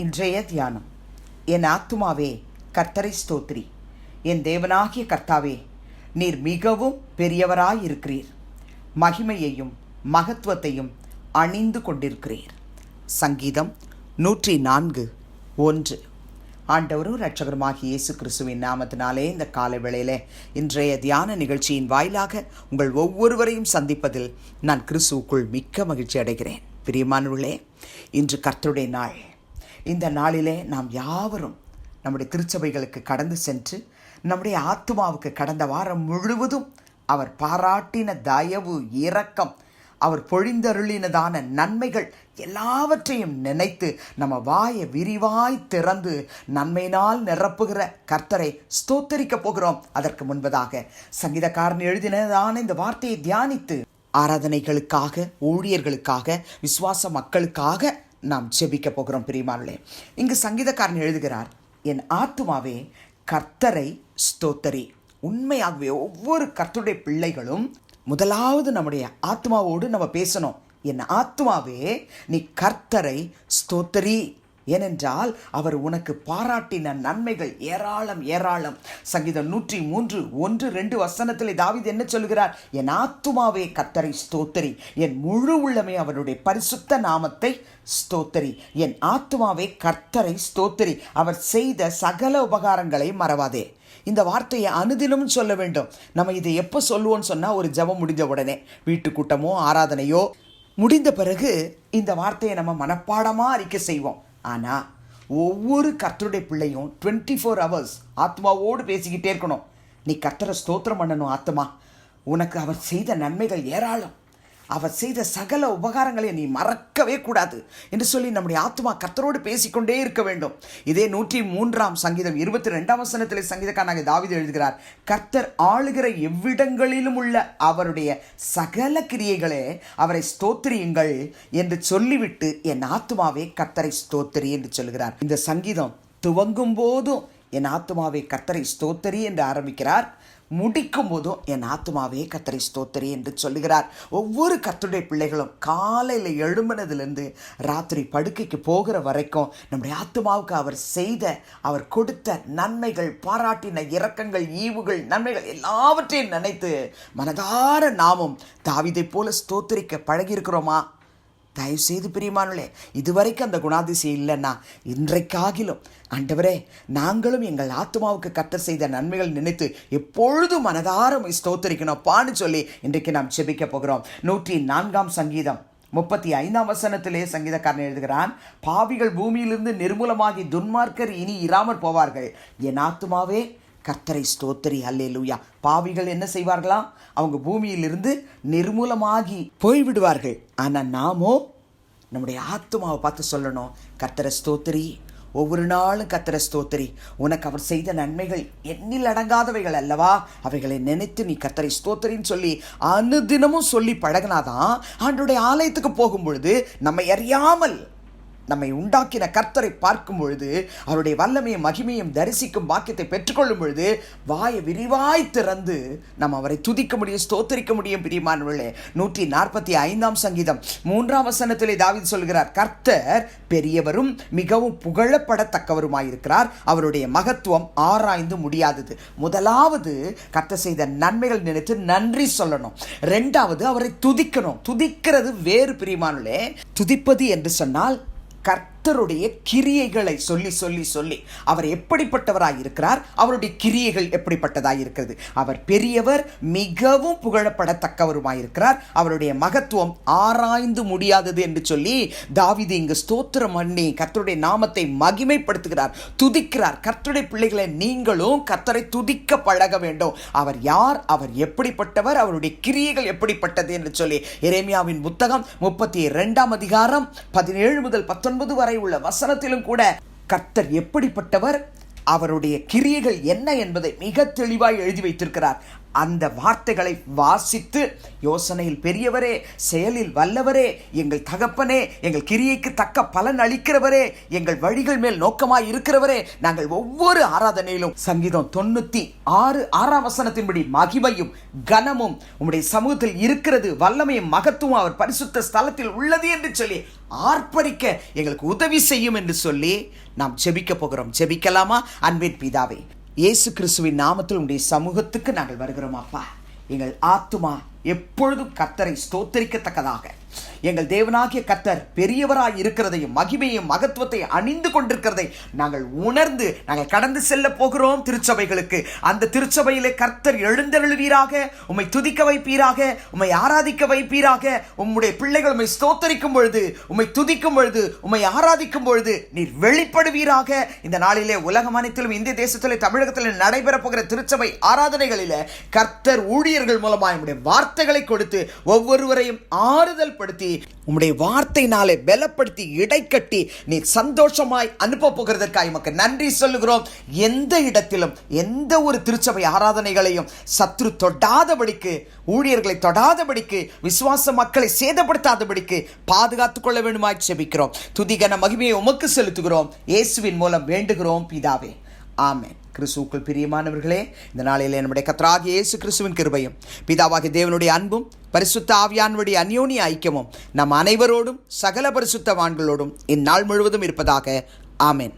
இன்றைய தியானம். என் ஆத்துமாவே கர்த்தரை ஸ்தோத்திரி. என் தேவனாகிய கர்த்தாவே, நீர் மிகவும் பெரியவராயிருக்கிறீர். மகிமையையும் மகத்துவத்தையும் அணிந்து கொண்டிருக்கிறீர். சங்கீதம் 104:1. ஆண்டவரும் இரட்சகருமாகிய இயேசு கிறிஸ்துவின் நாமத்தினாலே இந்த காலை வேளையிலே இன்றைய தியான நிகழ்ச்சியின் வாயிலாக உங்கள் ஒவ்வொருவரையும் சந்திப்பதில் நான் கிறிஸ்துவுக்குள் மிக்க மகிழ்ச்சி அடைகிறேன். பிரியமானவர்களே, இன்று கர்த்தருடைய நாள். இந்த நாளிலே நாம் யாவரும் நம்முடைய திருச்சபைகளுக்கு கடந்து சென்று நம்முடைய ஆத்துமாவுக்கு கடந்த வாரம் முழுவதும் அவர் பாராட்டின தயவு, இரக்கம், அவர் பொழிந்தருளினதான நன்மைகள் எல்லாவற்றையும் நினைத்து நம்ம வாயை விரிவாய் திறந்து நன்மையினால் நிரப்புகிற கர்த்தரை ஸ்தோத்தரிக்க போகிறோம். அதற்கு முன்பதாக சங்கீதக்காரன் எழுதினதான இந்த வார்த்தையை தியானித்து ஆராதனைகளுக்காக, ஊழியர்களுக்காக, விசுவாச மக்களுக்காக நாம் ஜெபிக்க போகிறோம். பிரியமானவர்களே, இங்கு சங்கீதக்காரன் எழுதுகிறார், என் ஆத்துமாவே கர்த்தரை ஸ்தோத்தரி. உண்மையாகவே ஒவ்வொரு கர்த்தருடைய பிள்ளைகளும் முதலாவது நம்முடைய ஆத்மாவோடு நம்ம பேசணும். என் ஆத்மாவே நீ கர்த்தரை ஸ்தோத்தரி. ஏனென்றால் அவர் உனக்கு பாராட்டின நன்மைகள் ஏராளம் ஏராளம். சங்கீதம் 103:1-2 வசனத்தில் தாவீது என்ன சொல்கிறார்? என் ஆத்துமாவே கர்த்தரை ஸ்தோத்தரி, என் முழு உள்ளமே அவருடைய பரிசுத்த நாமத்தை ஸ்தோத்தரி. என் ஆத்துமாவே கர்த்தரை ஸ்தோத்தரி, அவர் செய்த சகல உபகாரங்களை மறவாதே. இந்த வார்த்தையை அனுதினமும் சொல்ல வேண்டும். நம்ம இதை எப்போ சொல்லுவோன்னு சொன்னால், ஒரு ஜெபம் முடிஞ்ச உடனே, வீட்டு கூட்டமோ ஆராதனையோ முடிந்த பிறகு இந்த வார்த்தையை நம்ம மனப்பாடமாக அறிக்கை செய்வோம். ஆனால் ஒவ்வொரு கர்த்தருடைய பிள்ளையும் 24 hours ஆத்மாவோடு பேசிக்கிட்டே இருக்கணும். நீ கர்த்தரை ஸ்தோத்திரம் பண்ணணும். ஆத்மா, உனக்கு அவர் செய்த நன்மைகள் ஏராளம், அவர் செய்த சகல உபகாரங்களை நீ மறக்கவே கூடாது என்று சொல்லி நம்முடைய ஆத்மா கர்த்தரோடு பேசிக்கொண்டே இருக்க வேண்டும். இதே 103 சங்கீதம் 22 வசனத்தில் சங்கீதக்காரனாகிய தாவீது எழுதுகிறார், கர்த்தர் ஆளுகிற எவ்விடங்களிலும் உள்ள அவருடைய சகல கிரியைகளே அவரை ஸ்தோத்திரியுங்கள் என்று சொல்லிவிட்டு என் ஆத்மாவே கர்த்தரை ஸ்தோத்திரி என்று சொல்கிறார். இந்த சங்கீதம் துவங்கும் போதும் என் ஆத்மாவே கர்த்தரை ஸ்தோத்திரி என்று ஆரம்பிக்கிறார், முடிக்கும் போதும் என் ஆத்துமாவே கர்த்தரை ஸ்தோத்திரி என்று சொல்லுகிறார். ஒவ்வொரு கர்த்தருடைய பிள்ளைகளும் காலையில் எழும்பினதிலிருந்து ராத்திரி படுக்கைக்கு போகிற வரைக்கும் நம்முடைய ஆத்துமாவுக்கு அவர் செய்த, அவர் கொடுத்த நன்மைகள், பாராட்டின இரக்கங்கள், ஈவுகள், நன்மைகள் எல்லாவற்றையும் நினைத்து மனதார நாமும் தாவீதை போல ஸ்தோத்திரிக்க பழகியிருக்கிறோமா? தயவுசெய்து பிரியமானவர்களே, இதுவரைக்கும் அந்த குணாதிசயம் இல்லைன்னா இன்றைக்காகிலும், ஆண்டவரே, நாங்களும் எங்கள் ஆத்மாவுக்கு கர்த்தர் செய்த நன்மைகள் நினைத்து எப்பொழுதும் மனதார ஸ்தோத்தரிக்கணும்ப்பான்னு சொல்லி இன்றைக்கு நாம் ஜெபிக்க போகிறோம். 104 சங்கீதம் 35 வசனத்திலே சங்கீதக்காரன் எழுதுகிறான், பாவிகள் பூமியிலிருந்து நிர்மூலமாகி துன்மார்க்கர் இனி இராமற் போவார்கள். என் ஆத்துமாவே கர்த்தரை ஸ்தோத்திரி. அல்லேலூயா. பாவிகள் என்ன செய்வார்களாம்? அவங்க பூமியிலிருந்து நிர்மூலமாகி போய்விடுவார்கள். ஆனால் நாமோ நம்முடைய ஆத்துமாவை பார்த்து சொல்லணும், கர்த்தரை ஸ்தோத்திரி. ஒவ்வொரு நாளும் கர்த்தரை ஸ்தோத்திரி. உனக்கு அவர் செய்த நன்மைகள் எண்ணில் அடங்காதவைகள் அல்லவா? அவைகளை நினைத்து நீ கர்த்தரை ஸ்தோத்திரின்னு சொல்லி அனுதினமும் சொல்லி பழகினாதான் ஆண்டவருடைய ஆலயத்துக்கு போகும் பொழுது நம்மை அறியாமல் நம்மை உண்டாக்கின கர்த்தரை பார்க்கும் பொழுது, அவருடைய வல்லமையும் மகிமையும் தரிசிக்கும் பாக்கியத்தை பெற்றுக்கொள்ளும் பொழுது வாயை விரிவாய் திறந்து நம்ம அவரை துதிக்க முடியும், ஸ்தோத்தரிக்க முடியும். பிரியமானவர்களே, 145 சங்கீதம் 3 வசனத்திலே தாவீது சொல்கிறார், கர்த்தர் பெரியவரும் மிகவும் புகழப்படத்தக்கவருமாயிருக்கிறார், அவருடைய மகத்துவம் ஆராய்ந்து முடியாதது. முதலாவது கர்த்தர் செய்த நன்மைகள் நினைத்து நன்றி சொல்லணும். இரண்டாவது அவரை துதிக்கணும். துதிக்கிறது வேறு. பிரியமானவர்களே, துதிப்பது என்று சொன்னால் கர்த்தருடைய கிரியைகளை சொல்லி சொல்லி சொல்லி அவர் எப்படிப்பட்டவராய் இருக்கிறார், அவருடைய கிரியைகள் எப்படிப்பட்டதாய் இருக்கிறது. அவர் பெரியவர், மிகவும் புகழப்படத்தக்கவருமாயிருக்கிறார், அவருடைய மகத்துவம் ஆராய்ந்து முடியாதது என்று சொல்லி தாவீது இங்கு ஸ்தோத்திரம் பண்ணி கர்த்தருடைய நாமத்தை மகிமைப்படுத்துகிறார், துதிக்கிறார். கர்த்தருடைய பிள்ளைகளை நீங்களும் கர்த்தரை துதிக்க பழக வேண்டும். அவர் யார், அவர் எப்படிப்பட்டவர், அவருடைய கிரியைகள் எப்படிப்பட்டது என்று சொல்லி எரேமியாவின் புத்தகம் 32 அதிகாரம் 17 முதல் 19 வரை உள்ள வசனத்திலும் கூட கர்த்தர் எப்படிப்பட்டவர், அவருடைய கிரியைகள் என்ன என்பதை மிக தெளிவாய் எழுதி வைத்திருக்கிறார். அந்த வார்த்தைகளை வாசித்து, யோசனையில் பெரியவரே, செயலில் வல்லவரே, எங்கள் தகப்பனே, எங்கள் கிரியைக்கு தக்க பலன் அளிக்கிறவரே, எங்கள் வழிகள் மேல் நோக்கமாய் இருக்கிறவரே, நாங்கள் ஒவ்வொரு ஆராதனையிலும் சங்கீதம் 96:6 மகிமையும் கனமும் உம்முடைய சமூகத்தில் இருக்கிறது, வல்லமையும் மகத்துவம் அவர் பரிசுத்த ஸ்தலத்தில் உள்ளது என்று சொல்லி ஆர்ப்பரிக்க எங்களுக்கு உதவி செய்யும் என்று சொல்லி நாம் ஜெபிக்க போகிறோம். ஜெபிக்கலாமா? அன்பின் பிதாவே, இயேசு கிறிஸ்துவின் நாமத்தில் உம்முடைய சமூகத்துக்கு நாங்கள் வருகிறோம். அப்பா, எங்கள் ஆத்துமா எப்பொழுதும் கர்த்தரை ஸ்தோத்தரிக்கத்தக்கதாக, எங்கள் தேவனாகிய கர்த்தர் பெரியவராய் இருக்கிறதையும் மகிமையும் மகத்துவத்தை அணிந்து கொண்டிருக்கிறதை நாங்கள் உணர்ந்து நாங்கள் கடந்து செல்ல போகிறோம் திருச்சபைகளுக்கு. அந்த திருச்சபையிலே கர்த்தர் எழுந்தருளுவீராக, உம்மை துதிக்க வைப்பீராக, உம்மை ஆராதிக்க வைப்பீராக. உம்முடைய பிள்ளைகள் உம்மை ஸ்தோத்தரிக்கும் பொழுது, உம்மை துதிக்கும் பொழுது, உம்மை ஆராதிக்கும் பொழுது நீர் வெளிப்படுவீராக. இந்த நாளிலே உலகம் அனைத்திலும், இந்திய தேசத்திலே, தமிழகத்திலே நடைபெற போகிற திருச்சபை ஆராதனைகளிலே கர்த்தர் ஊழியர்கள் மூலமாய் உம்முடைய வார்த்தைகளை கொடுத்து ஒவ்வொருவரையும் ஆறுதல் படுத்தி, உம்முடைய வார்த்தையினாலே பலப்படுத்தி, இடைக்கட்டி நீர் சந்தோஷமாய் அனுப்ப போகிறதற்காக உமக்கு நன்றி சொல்லுகிறோம். எந்த இடத்திலும் எந்த ஒரு திருச்சபை ஆராதனைகளையும் சத்ரு தொடாதபடிக்கு, ஊழியர்களை தொடாதபடிக்கு, விசுவாச மக்களை சேதப்படுத்தாதபடிக்கு பாதுகாத்துக் கொள்ள வேண்டுமாய் ஜெபிக்கிறோம். துதிகன மகிமையை உமக்கு செலுத்துகிறோம். இயேசுவின் மூலம் வேண்டுகிறோம் பிதாவே, ஆமென். கிறிஸ்துவுக்குள் பிரியமானவர்களே, இந்த நாளிலே நம்முடைய கர்த்தராகிய இயேசு கிறிஸ்துவின் கிருபையும் பிதாவாகிய தேவனுடைய அன்பும் பரிசுத்த ஆவியானவருடைய அந்யோன்ய ஐக்கியமும் நம் அனைவரோடும் சகல பரிசுத்தவான்களோடும் இந்நாள் முழுவதும் இருப்பதாக. ஆமென்.